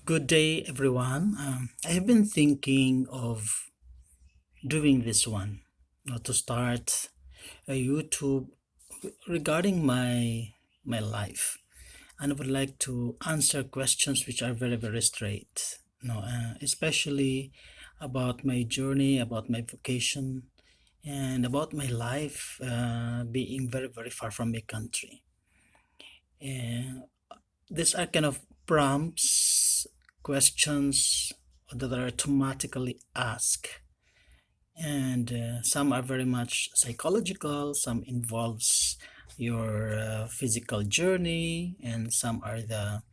Good day, everyone. I have been thinking of doing this one, to start a YouTube regarding my life, and I would like to answer questions which are very straight. Especially about my journey, about my vocation, and about my life being very far from my country. And these are kind of prompts, questions that are automatically asked, and some are very much psychological, some involves your physical journey, and some are the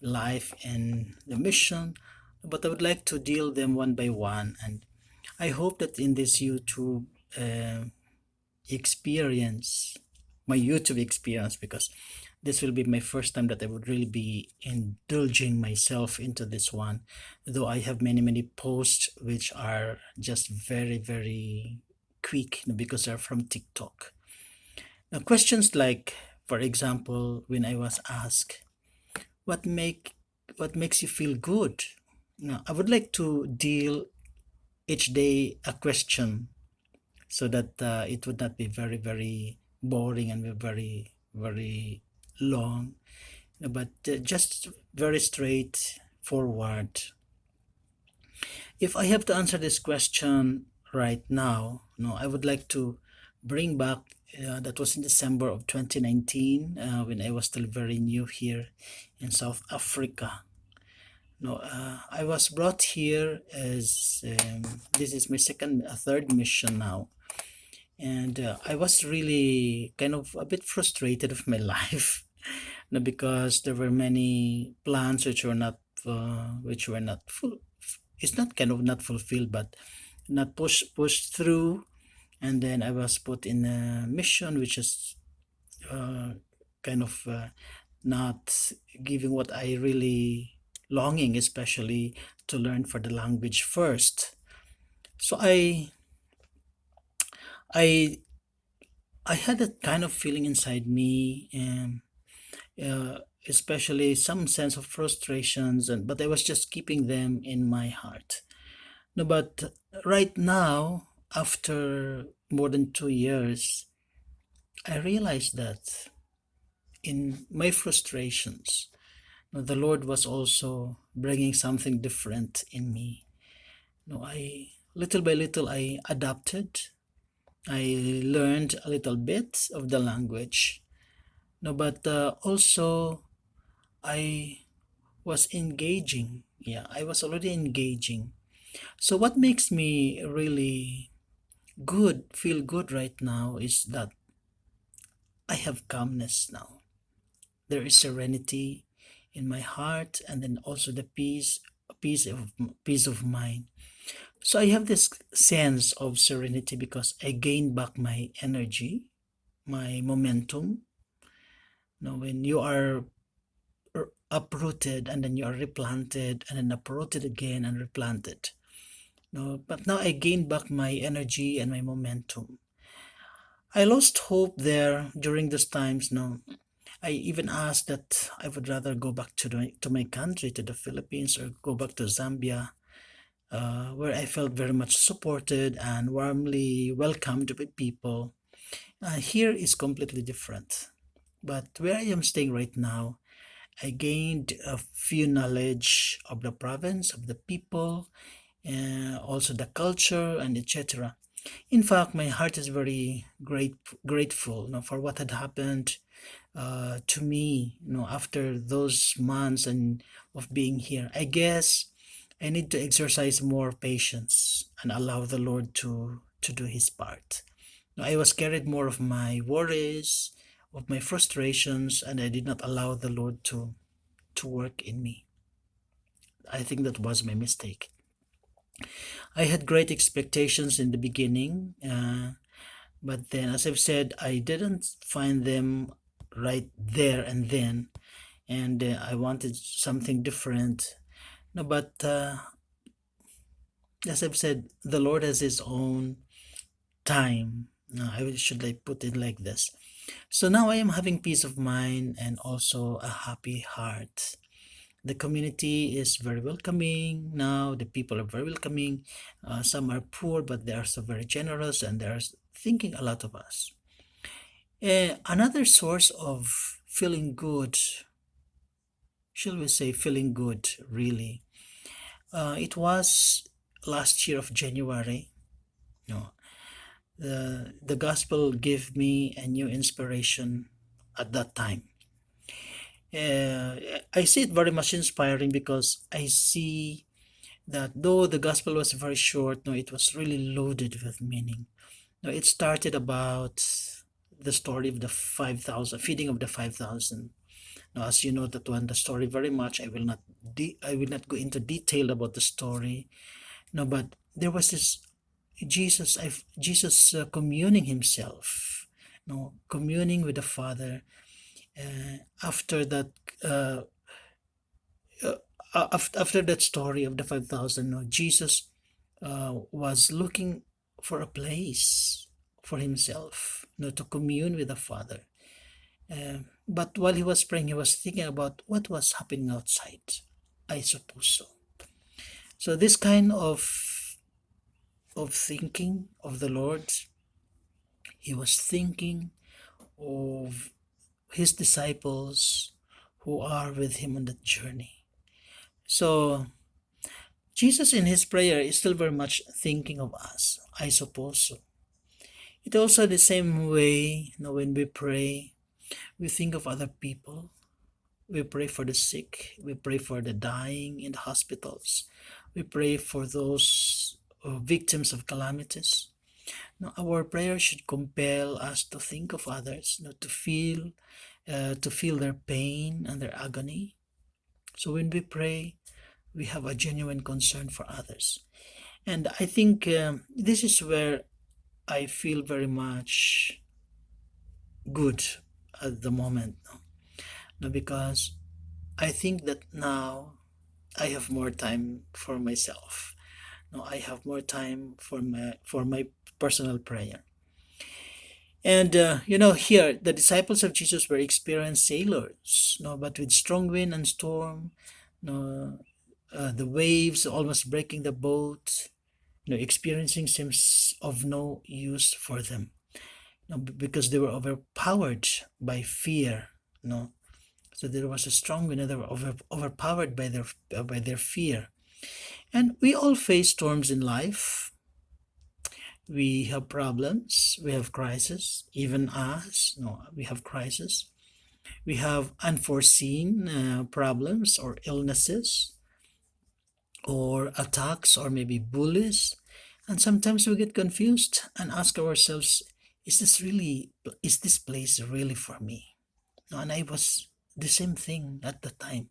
life and the mission. But I would like to deal them one by one, and I hope that in this YouTube uh, experience, my YouTube experience, because this will be my first time that I would really be indulging myself into this one, though I have many posts which are just very quick, because they're from TikTok. Now, questions like, for example, when I was asked, what make what makes you feel good? Now, I would like to deal each day a question so that it would not be very boring and very long, but just very straightforward. If I have to answer this question right now, no, I would like to bring back, that was in December of 2019, when I was still very new here in South Africa. No, I was brought here as this is my third mission now, and I was really kind of a bit frustrated of my life, because there were many plans which were not full. It's not kind of not fulfilled, but not pushed through. And then I was put in a mission which is uh, kind of not giving what I really longing, especially to learn for the language first. So I I had that kind of feeling inside me, and uh, especially some sense of frustrations, and but I was just keeping them in my heart. No, but right now, after more than 2 years, I realized that in my frustrations, the Lord was also bringing something different in me. I little by little I adapted. I learned a little bit of the language. No, but also I was engaging. Yeah, I was already engaging. So what makes me really feel good right now is that I have calmness now. There is serenity in my heart, and then also the peace of mind. So I have this sense of serenity because I gained back my energy, my momentum. When you are uprooted and then you are replanted and then uprooted again and replanted. No, but now I gained back my energy and my momentum. I lost hope there during those times. No, I even asked that I would rather go back to my country, to the Philippines, or go back to Zambia, where I felt very much supported and warmly welcomed by people. Here is completely different. But where I am staying right now, I gained a few knowledge of the province, of the people, also the culture, and etc. In fact, my heart is very grateful, for what had happened to me, after those months and of being here. I guess I need to exercise more patience and allow the Lord to do His part. I was carried more of my worries, of my frustrations, and I did not allow the Lord to work in me. I think that was my mistake. I had great expectations in the beginning, but then, as I've said, I didn't find them right there and then, and I wanted something different. No, but as I've said, the Lord has His own time. Should I put it like this? So now I am having peace of mind and also a happy heart. The community is very welcoming now. The people are very welcoming. Some are poor, but they are so very generous, and they are thinking a lot of us. Another source of feeling good, shall we say, feeling good, really. It was last year of January. No, the gospel gave me a new inspiration at that time. I see it very much inspiring because I see that though the gospel was very short, no, it was really loaded with meaning. No, it started about the story of the 5,000, feeding of the 5,000. Now, as you know that one, the story very much, I will not go into detail about the story. No, but there was this Jesus communing himself, no, communing with the Father. After that, uh, after that story of the 5,000, no, Jesus was looking for a place for himself, no, to commune with the Father. But while he was praying, he was thinking about what was happening outside. I suppose so. So this kind of thinking of the Lord, he was thinking of his disciples who are with him on that journey. So Jesus in his prayer is still very much thinking of us. I suppose so. It also the same way, when we pray, we think of other people. We pray for the sick. We pray for the dying in the hospitals. We pray for those victims of calamities. Now, our prayer should compel us to think of others, to feel their pain and their agony. So when we pray, we have a genuine concern for others. And I think this is where I feel very much good at the moment. No, because I think that now I have more time for myself. No, I have more time for my personal prayer. And here the disciples of Jesus were experienced sailors, no, but with strong wind and storm, no, the waves almost breaking the boat, experiencing seems of no use for them, because they were overpowered by fear, no. So there was a strong wind, and they were overpowered by their fear. And we all face storms in life. We have problems, we have crises, even us, no, we have crises. We have unforeseen problems or illnesses or attacks or maybe bullies. And sometimes we get confused and ask ourselves, is this place really for me? And I was the same thing at the time.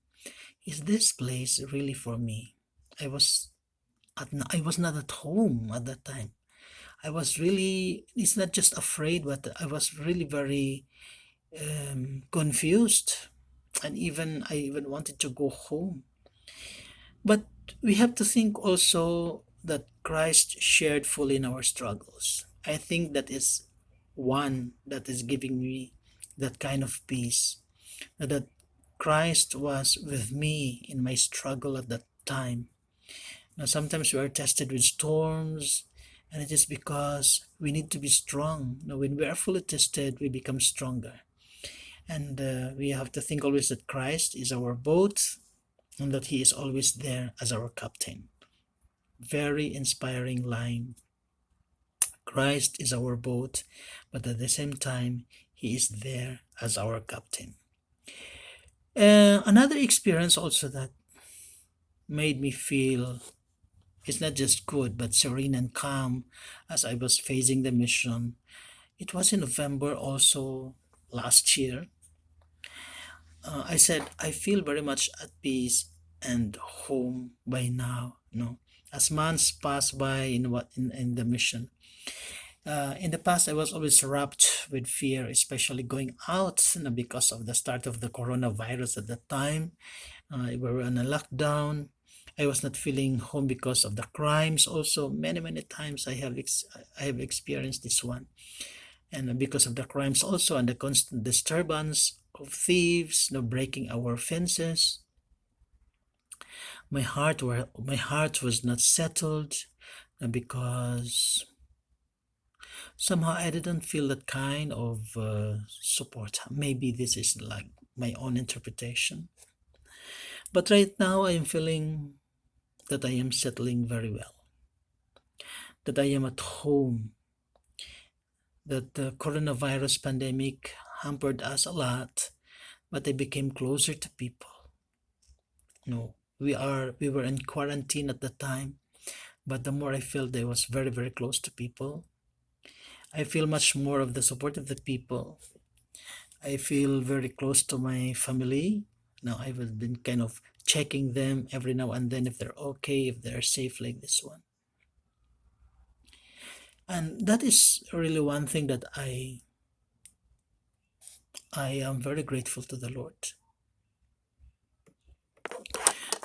Is this place really for me? I was not at home at that time. I was really, it's not just afraid, but I was really very confused. And I even wanted to go home. But we have to think also that Christ shared fully in our struggles. I think that is one that is giving me that kind of peace. That Christ was with me in my struggle at that time. Now, sometimes we are tested with storms, and it is because we need to be strong. Now, when we are fully tested, we become stronger. And we have to think always that Christ is our boat and that He is always there as our captain. Very inspiring line. Christ is our boat, but at the same time, He is there as our captain. Another experience also that made me feel it's not just good but serene and calm as I was facing the mission. It was in November also last year. I said I feel very much at peace and home by now. No, as months pass by in the mission. In the past, I was always wrapped with fear, especially going out, because of the start of the coronavirus at that time. We were on a lockdown. I was not feeling home because of the crimes. Also, many times I have experienced this one, and because of the crimes also, and the constant disturbance of thieves, breaking our fences. my heart was not settled, because somehow I didn't feel that kind of support. Maybe this is like my own interpretation. But right now I am feeling that I am settling very well, that I am at home, that the coronavirus pandemic hampered us a lot, but I became closer to people. No, we were in quarantine at the time, but the more I felt I was very, very close to people. I feel much more of the support of the people. I feel very close to my family. Now I've been kind of checking them every now and then if they're okay, if they're safe, like this one. And that is really one thing that I am very grateful to the Lord,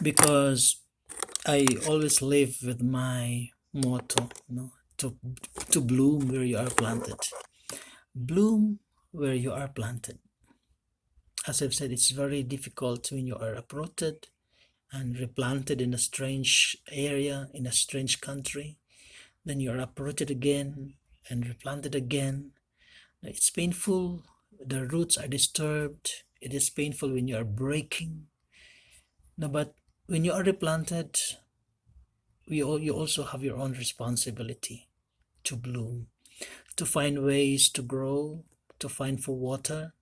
because I always live with my motto, to bloom where you are planted. Bloom where you are planted. As I've said, it's very difficult when you are uprooted and replanted in a strange area, in a strange country. Then you are uprooted again and replanted again. It's painful. The roots are disturbed. It is painful when you are breaking. No, but when you are replanted, you also have your own responsibility to bloom, to find ways to grow, to find for water.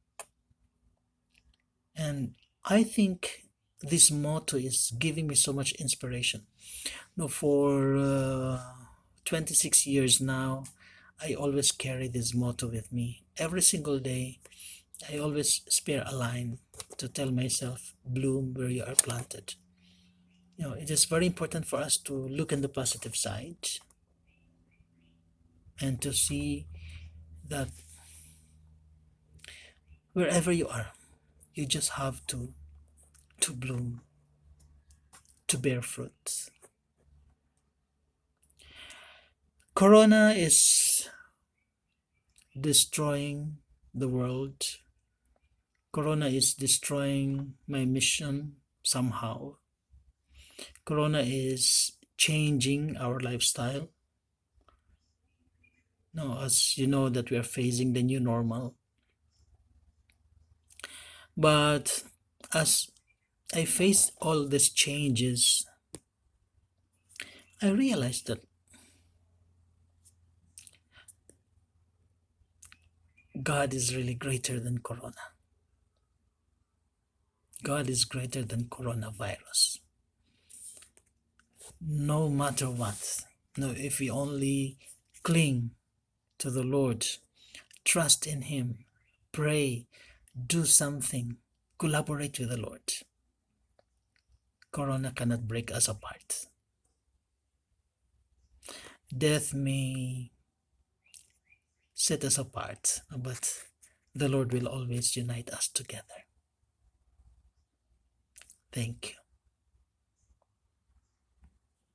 And I think this motto is giving me so much inspiration. No, for 26 years now, I always carry this motto with me. Every single day, I always spare a line to tell myself, bloom where you are planted. It is very important for us to look on the positive side and to see that wherever you are, you just have to bloom, to bear fruit. Corona is destroying the world. Corona is destroying my mission somehow. Corona is changing our lifestyle. No, as you know that we are facing the new normal. But as I face all these changes, I realized that God is really greater than Corona. God is greater than coronavirus. No matter what. No, if we only cling to the Lord, trust in Him, pray, do something, collaborate with the Lord, Corona cannot break us apart. Death may set us apart, but the Lord will always unite us together. Thank you.